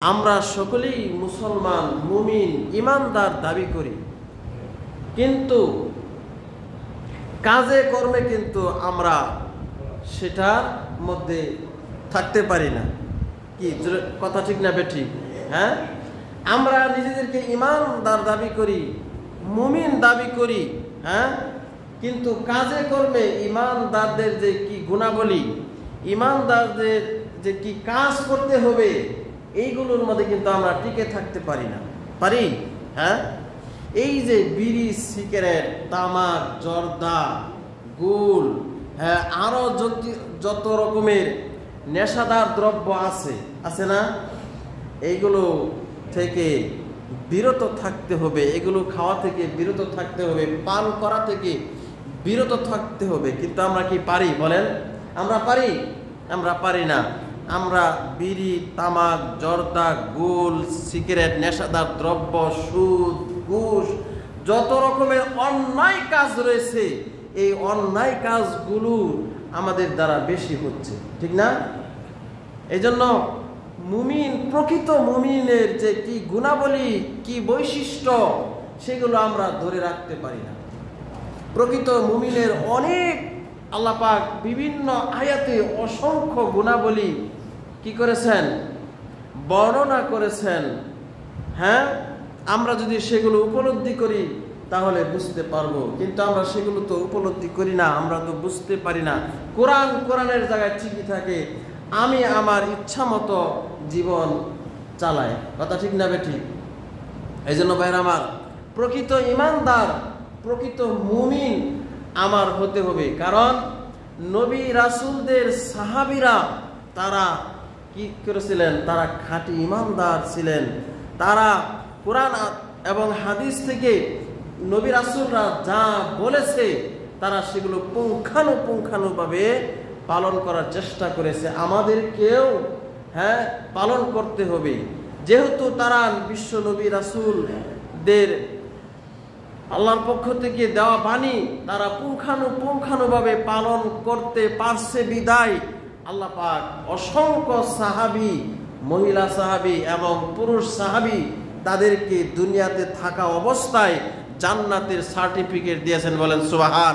আমরা সকলেই মুসলমান, মুমিন, ইমানদার দাবি করি, কিন্তু কাজে কর্মে কিন্তু আমরা সেটার মধ্যে থাকতে পারি না। কি কথা ঠিক না বেঠিক? হ্যাঁ, আমরা নিজেদেরকে ইমানদার দাবি করি, মুমিন দাবি করি, হ্যাঁ, কিন্তু কাজে কর্মে ইমানদারদের যে কি গুণাবলী, ইমানদারদের যে কি কাজ করতে হবে, এইগুলোর মধ্যে কিন্তু আমরা টিকে থাকতে পারি না। পারি? হ্যাঁ, এই যে বিড়ি, সিগারেট, তামাক, জর্দা, গুল, হ্যাঁ, আরো যত রকমের নেশাদার দ্রব্য আছে না, এইগুলো থেকে বিরত থাকতে হবে, এগুলো খাওয়া থেকে বিরত থাকতে হবে, পান করা থেকে বিরত থাকতে হবে। কিন্তু আমরা কি পারি বলেন? আমরা পারি? আমরা পারি না। আমরা বিড়ি, তামাক, জর্দা, গুল, সিগারেট, নেশাদার দ্রব্য, সুদ, ঘুষ, যত রকমের অন্যায় কাজ রয়েছে, এই অন্যায় কাজগুলো আমাদের দ্বারা বেশি হচ্ছে, ঠিক না? এই জন্য মুমিন, প্রকৃত মুমিনের যে কি গুণাবলী, কি বৈশিষ্ট্য, সেগুলো আমরা ধরে রাখতে পারি না। প্রকৃত মুমিনের অনেক আল্লাহ পাক বিভিন্ন আয়াতে অসংখ্য গুণাবলী কি করেছেন? বর্ণনা করেছেন। হ্যাঁ, আমরা যদি সেগুলো উপলব্ধি করি তাহলে বুঝতে পারবো, কিন্তু আমরা সেগুলো তো উপলব্ধি করি না, আমরা তো বুঝতে পারি না। কোরআনের জায়গায় ঠিকই থাকে, আমি আমার ইচ্ছা মতো জীবন চালাই। কথা ঠিক না বেঠিক? এই জন্য ভাইরা আমার, প্রকৃত ইমানদার, প্রকৃত মুমিন আমার হতে হবে। কারণ নবী রাসূলদের সাহাবীরা তারা কি করেছিলেন? তারা খাঁটি ইমানদার ছিলেন। তারা কোরআন এবং হাদিস থেকে নবী রাসূলরা যা বলেছে তারা সেগুলো পুঙ্খানুপুঙ্খানুভাবে পালন করার চেষ্টা করেছে। আমাদেরকেও হ্যাঁ পালন করতে হবে, যেহেতু তারা বিশ্ব নবী রাসূলদের আল্লাহর পক্ষ থেকে দেওয়া বাণী তারা পুঙ্খানুপুঙ্খানুভাবে পালন করতে পারছে বিদায় আল্লাহ পাক অসংখ্য সাহাবী, মহিলা সাহাবী এবং পুরুষ সাহাবী তাদেরকে দুনিয়াতে থাকা অবস্থায় জান্নাতের সার্টিফিকেট দিয়েছেন। বলেন সুবহান।